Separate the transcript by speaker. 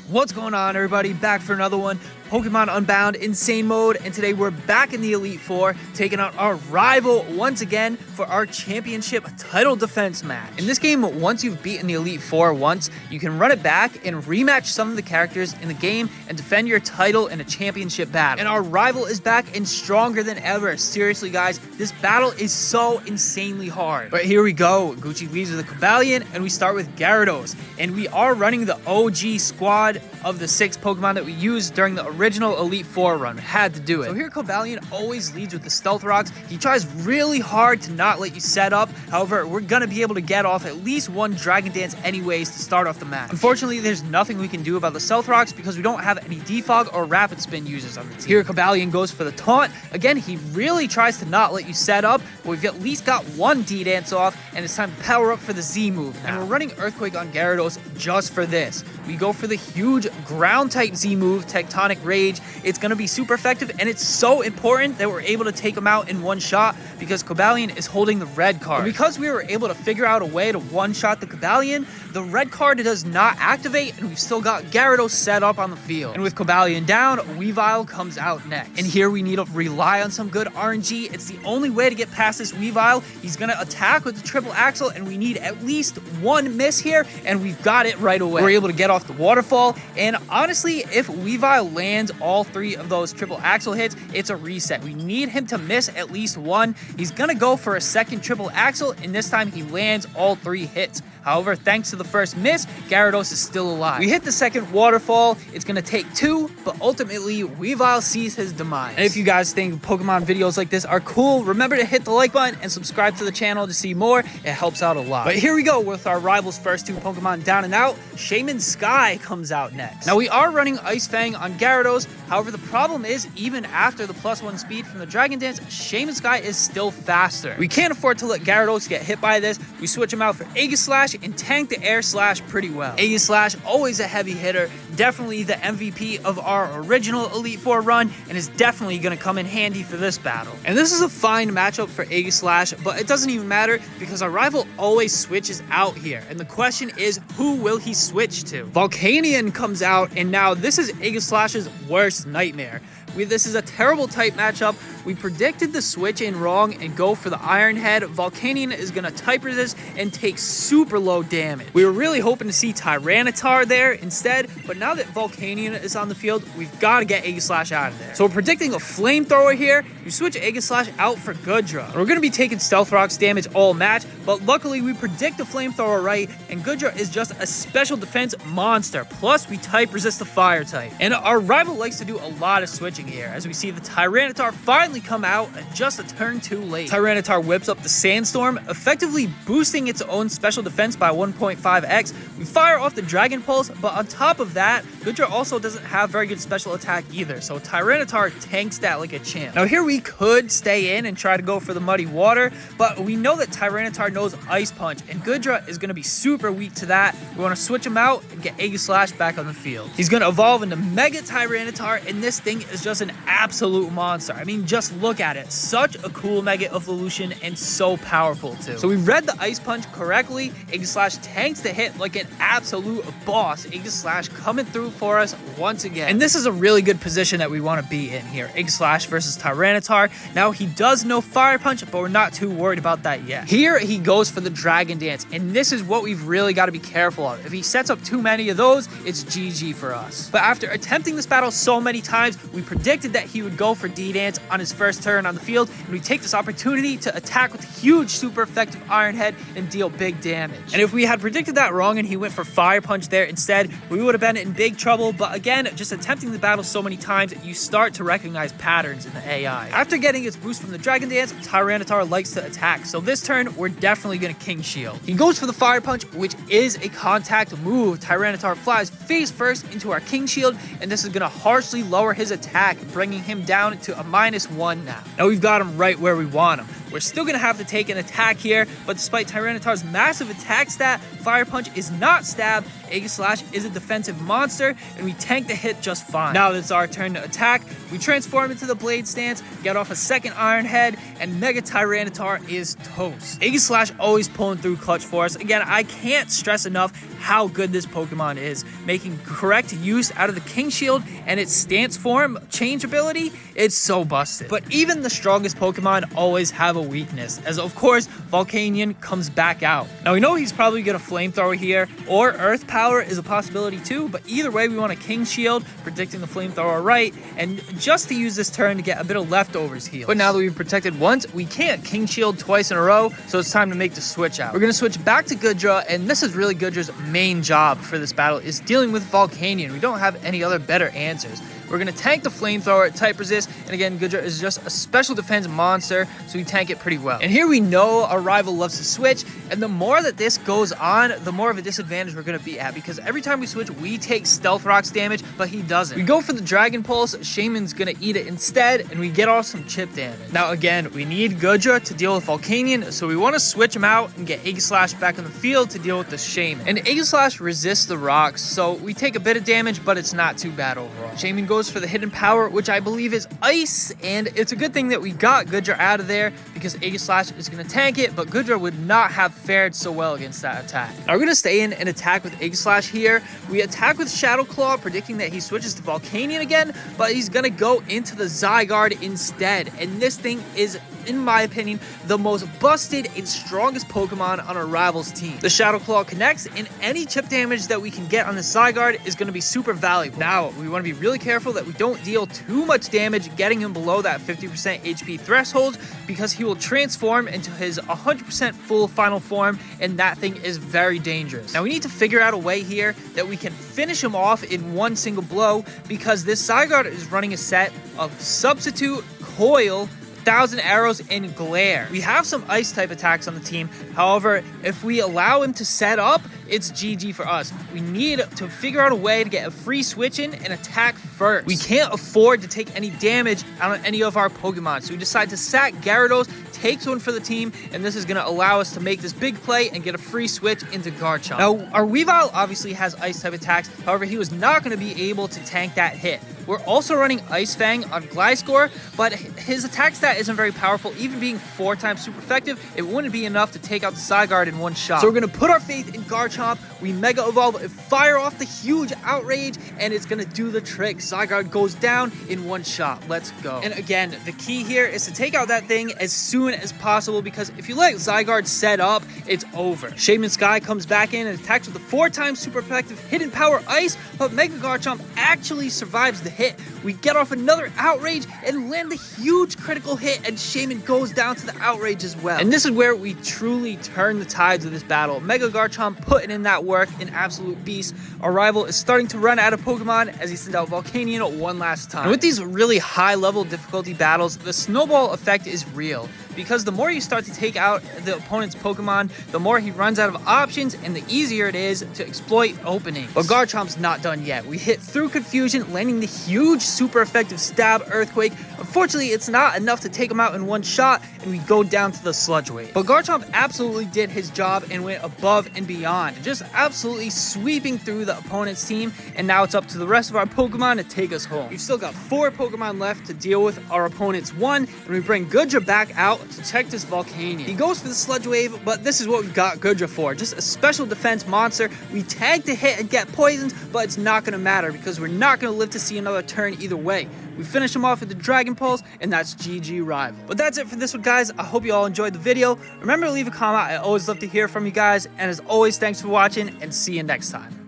Speaker 1: What's going on, everybody? Back for another one. Pokemon Unbound Insane Mode, and today we're back in the Elite Four, taking on our rival once again for our championship title defense match. In this game, once you've beaten the Elite Four once, you can run it back and rematch some of the characters in the game and defend your title in a championship battle. And our rival is back and stronger than ever. Seriously, guys, this battle is so insanely hard. But here we go. Gucci leads with a Cobalion, and we start with Gyarados. And we are running the OG squad of the 6 Pokemon that we used during the original Elite Four run. Had to do it. So here Cobalion always leads with the Stealth Rocks. He tries really hard to not let you set up. However, we're going to be able to get off at least one Dragon Dance anyways to start off the match. Unfortunately, there's nothing we can do about the Stealth Rocks because we don't have any Defog or Rapid Spin users on the team. Here Cobalion goes for the Taunt. Again, he really tries to not let you set up, but we've at least got one D-Dance off, and it's time to power up for the Z move now. And we're running Earthquake on Gyarados just for this. We go for the huge ground-type Z move, Tectonic Rage. It's going to be super effective, and it's so important that we're able to take him out in one shot because Cobalion is holding the red card. And because we were able to figure out a way to one-shot the Cobalion, the red card does not activate, and we've still got Gyarados set up on the field. And with Cobalion down, Weavile comes out next. And here we need to rely on some good RNG. It's the only way to get past this Weavile. He's going to attack with the triple axle, and we need at least one miss here, and we've got it right away. We're able to get off the waterfall, and honestly, if Weavile lands all 3 of those triple axle hits, it's a reset. We need him to miss at least one. He's gonna go for a second triple axle, and this time he lands all 3 hits. However, thanks to the first miss, Gyarados is still alive. We hit the second waterfall. It's going to take 2, but ultimately, Weavile sees his demise. And if you guys think Pokemon videos like this are cool, remember to hit the like button and subscribe to the channel to see more. It helps out a lot. But here we go with our rival's first 2 Pokemon down and out. Shaymin Sky comes out next. Now, we are running Ice Fang on Gyarados. However, the problem is, even after the +1 speed from the Dragon Dance, Shaymin Sky is still faster. We can't afford to let Gyarados get hit by this. We switch him out for Aegislash and tank the Air Slash pretty well. Aegislash, always a heavy hitter, definitely the MVP of our original Elite Four run, and is definitely going to come in handy for this battle. And this is a fine matchup for Aegislash, but it doesn't even matter because our rival always switches out here. And the question is, who will he switch to? Volcanion comes out, and now this is Aegislash's worst nightmare. This is a terrible type matchup. We predicted the switch in wrong and go for the Iron Head. Volcanion is going to type resist and take super low damage. We were really hoping to see Tyranitar there instead, but now that Volcanion is on the field, we've got to get Aegislash out of there. So we're predicting a Flamethrower here. We switch Aegislash out for Goodra. We're going to be taking Stealth Rocks damage all match, but luckily we predict the Flamethrower right, and Goodra is just a special defense monster. Plus, we type resist the Fire type. And our rival likes to do a lot of switching here, as we see the Tyranitar finally come out just a turn too late. Tyranitar whips up the Sandstorm, effectively boosting its own special defense by 1.5x. We fire off the Dragon Pulse, but on top of that, Goodra also doesn't have very good special attack either, so Tyranitar tanks that like a champ. Now here we could stay in and try to go for the Muddy Water, but we know that Tyranitar knows Ice Punch, and Goodra is going to be super weak to that. We want to switch him out and get Aegislash back on the field. He's going to evolve into Mega Tyranitar, and this thing is just an absolute monster. I mean, just look at it. Such a cool Mega Evolution and so powerful too. So we read the Ice Punch correctly. Aegislash tanks the hit like an absolute boss. Aegislash coming through for us once again. And this is a really good position that we want to be in here. Aegislash versus Tyranitar. Now he does know Fire Punch, but we're not too worried about that yet. Here he goes for the Dragon Dance, and this is what we've really got to be careful of. If he sets up too many of those, it's GG for us. But after attempting this battle so many times, we predicted that he would go for D-Dance on his first turn on the field, and we take this opportunity to attack with huge super effective Iron Head and deal big damage. And if we had predicted that wrong and he went for Fire Punch there instead, we would have been in big trouble. But again, just attempting the battle so many times, you start to recognize patterns in the AI. After getting its boost from the Dragon Dance, Tyranitar likes to attack, so this turn we're definitely going to King Shield. He goes for the Fire Punch, which is a contact move. Tyranitar flies face first into our King Shield, and this is going to harshly lower his attack, bringing him down to a -1 now. Now we've got him right where we want him. We're still going to have to take an attack here, but despite Tyranitar's massive attack stat, Fire Punch is not stab. Aegislash is a defensive monster, and we tank the hit just fine. Now that it's our turn to attack, we transform into the Blade Stance, get off a second Iron Head, and Mega Tyranitar is toast. Aegislash always pulling through clutch for us. Again, I can't stress enough how good this Pokemon is. Making correct use out of the King Shield and its stance form change ability, it's so busted. But even the strongest Pokemon always have a weakness, as of course, Volcanion comes back out. Now we know he's probably gonna Flamethrower here, or Earth Power is a possibility too, but either way we want a King Shield, predicting the Flamethrower right, and just to use this turn to get a bit of leftovers heals. But now that we've protected once, we can't King Shield twice in a row, so it's time to make the switch out. We're gonna switch back to Goodra, and this is really Goodra's main job for this battle, is dealing with Volcanion. We don't have any other better answers. We're going to tank the Flamethrower, type resist, and again, Goodra is just a special defense monster, so we tank it pretty well. And here we know our rival loves to switch, and the more that this goes on, the more of a disadvantage we're going to be at, because every time we switch, we take Stealth Rock's damage, but he doesn't. We go for the Dragon Pulse, Shaymin's going to eat it instead, and we get off some chip damage. Now again, we need Goodra to deal with Volcanion, so we want to switch him out and get Aegislash back on the field to deal with the Shaymin. And Aegislash resists the rocks, so we take a bit of damage, but it's not too bad overall. Shaymin goes for the hidden power, which I believe is ice, and it's a good thing that we got Goodra out of there because Aegislash is going to tank it, but Goodra would not have fared so well against that attack. Now we're going to stay in and attack with Aegislash here. We attack with Shadow Claw, predicting that he switches to Volcanion again, but he's going to go into the Zygarde instead, and this thing is, in my opinion, the most busted and strongest Pokemon on our rival's team. The Shadow Claw connects, and any chip damage that we can get on the Zygarde is going to be super valuable. Now, we want to be really careful that we don't deal too much damage getting him below that 50% HP threshold, because he will transform into his 100% full final form, and that thing is very dangerous. Now, we need to figure out a way here that we can finish him off in one single blow, because this Zygarde is running a set of Substitute, Coil, 1,000 Arrows, and Glare. We have some ice type attacks on the team. However, if we allow him to set up, it's GG for us. We need to figure out a way to get a free switch in and attack first. We can't afford to take any damage on any of our Pokemon, so we decide to sack Gyarados, takes one for the team, and this is going to allow us to make this big play and get a free switch into Garchomp. Now, our Weavile obviously has ice type attacks. However, he was not going to be able to tank that hit. We're also running Ice Fang on Gliscor, but his attack stat isn't very powerful. Even being 4 times super effective, it wouldn't be enough to take out the Zygarde in one shot. So we're going to put our faith in Garchomp. We Mega Evolve, fire off the huge Outrage, and it's going to do the trick. Zygarde goes down in one shot. Let's go. And again, the key here is to take out that thing as soon as possible, because if you let Zygarde set up, it's over. Shaymin Sky comes back in and attacks with a 4 times super effective hidden power Ice, but Mega Garchomp actually survives the hit. We get off another Outrage and land the huge critical hit, and Shaymin goes down to the Outrage as well. And this is where we truly turn the tides of this battle. Mega Garchomp putting in that work, an absolute beast. Our rival is starting to run out of Pokemon as he sends out Volcanion one last time. And with these really high level difficulty battles, the snowball effect is real, because the more you start to take out the opponent's Pokemon, the more he runs out of options and the easier it is to exploit openings. But Garchomp's not done yet. We hit through Confusion, landing the huge super effective Stab Earthquake. Unfortunately, it's not enough to take him out in one shot, and we go down to the Sludge Wave. But Garchomp absolutely did his job and went above and beyond, just absolutely sweeping through the opponent's team, and now it's up to the rest of our Pokemon to take us home. We've still got 4 Pokemon left to deal with our opponent's 1, and we bring Goodra back out to check this Volcanion. He goes for the Sludge Wave, but this is what we've got Goodra for, just a special defense monster. We tag to hit and get poisoned, but it's not going to matter because we're not going to live to see another turn either way. We finish him off with the Dragon Pulse, and that's GG rival. But that's it for this one, guys. I hope you all enjoyed the video. Remember to leave a comment. I always love to hear from you guys, and as always, thanks for watching, and see you next time.